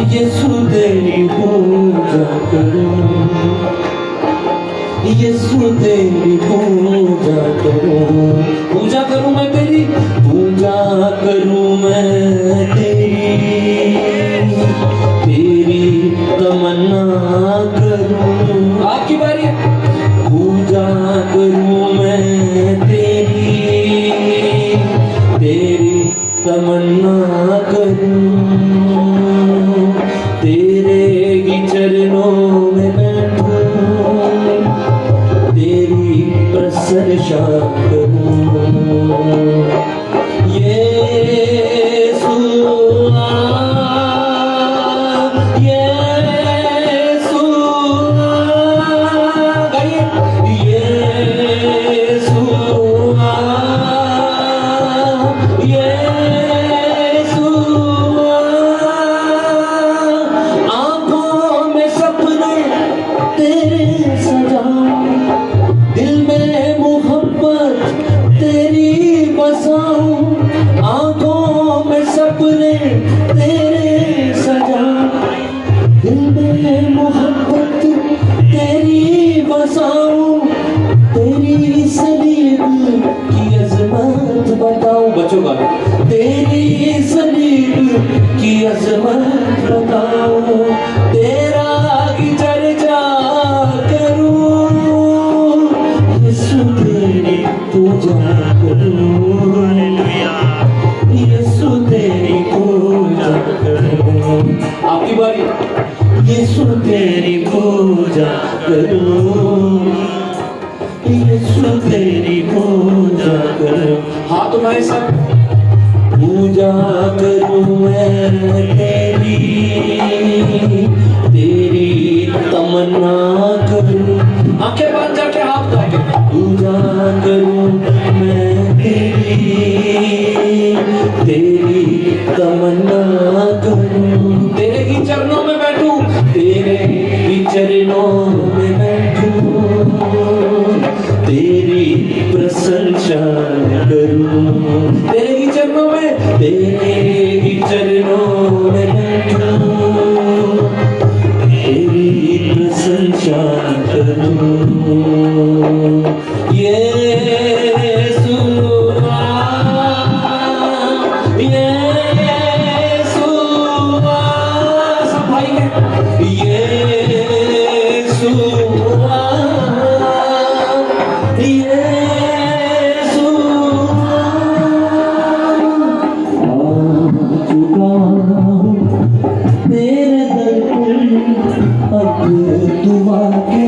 यीशु तेरी पूजा करूं, यीशु तेरी पूजा करूं, पूजा करूं मैं तेरी, पूजा करूं मैं तेरी तमन्ना करूं। आपकी बारी है। पूजा करूं मैं तेरी तमन्ना करूं, तेरे ही चरणों में बैठूं, तेरी प्रशंसा करूं। यीशु यीशु यीशु यीशु आंखों में सपने तेरे सजाऊं, दिल में मोहब्बत तेरी बसाऊं, आंखों में सपने तेरे सजाऊं, दिल में मोहब्बत तेरी बसाऊं, तेरी सलीब की अजमत बताऊं। बच्चों का तेरी सलीब की अजमत बताऊं, तेरा की चर्चा करूं, यीशु तेरी पूजा करूं, यीशु तेरी पूजा करूं। आपकी बारी। यीशु तेरी पूजा करूं, यीशु तेरी पूजा करूं। हाथ उठाए सब। पूजा करूं मैं तेरी तमन्ना करूं। आंखें बंद करके हाथ उठाके पूजा करूं मैं तेरी तमन्ना करूं, तेरे ही चरणों में बैठूं, तेरे ही चरणों में बैठूं, तेरी प्रशंसा करूं, तेरे ही चरणों में, तेरे ही चरणों में बैठूं, तेरी प्रशंसा करूं। यीशु यीशु सब भाई हैं। यीशु यीशु तेरे दर पर अब दुआ के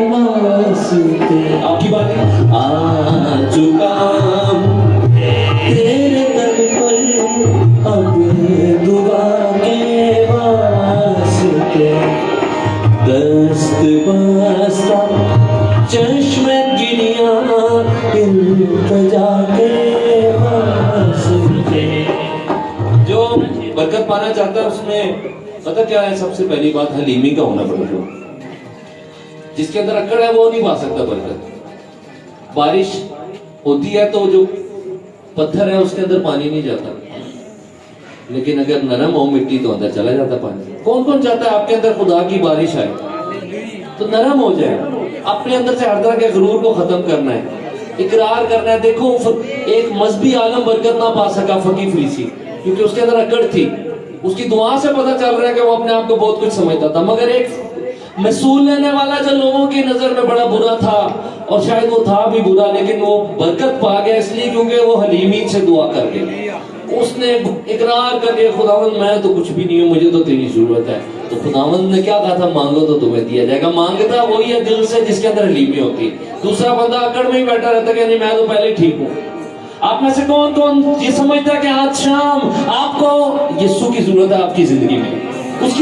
वास्ते। आपकी बात है। आ चुका तेरे दर पर अब दुआ के वास्ते, दस्त बस्ता चश्मे गिरिया इल्तिजा के वास्ते। जो बरकत पाना चाहता है उसमें पता क्या है, सबसे पहली बात हलीमी का होना पड़ेगा। जिसके अंदर अकड़ है वो नहीं पा सकता बरकत। बारिश होती है तो जो पत्थर है उसके अंदर पानी नहीं जाता, लेकिन अगर नरम हो मिट्टी तो अंदर चला जाता पानी। कौन कौन चाहता है आपके अंदर खुदा की बारिश आए तो नरम हो जाए। अपने अंदर से हर तरह के गुरूर को खत्म करना है, इकरार करना है। देखो एक मजहबी आलम बरकत ना पा सका फकीर फरीसी, क्योंकि उसके अंदर अकड़ थी। उसकी दुआ से पता चल रहा है कि वो अपने आप को बहुत कुछ समझता था, मगर एक महसूल लेने वाला जो लोगों की नजर में बड़ा बुरा था, और शायद वो था भी बुरा, लेकिन वो बरकत पा गया इसलिए क्योंकि वो हलीमी से दुआ कर गया। उसने इकरार कर दिया, खुदावंद मैं तो कुछ भी नहीं हूँ, मुझे तो तेरी जरूरत है। तो खुदावंद ने क्या कहा था, मांगो तो तुम्हें दिया जाएगा। मांगता वही है दिल से जिसके अंदर हलीमी होती। दूसरा बंदा अकड़ में ही बैठा रहता कि नहीं मैं तो पहले ठीक हूँ। आप में से कौन कौन ये समझता है कि आज शाम आपको यीशु की जरूरत है आपकी जिंदगी में, उसकी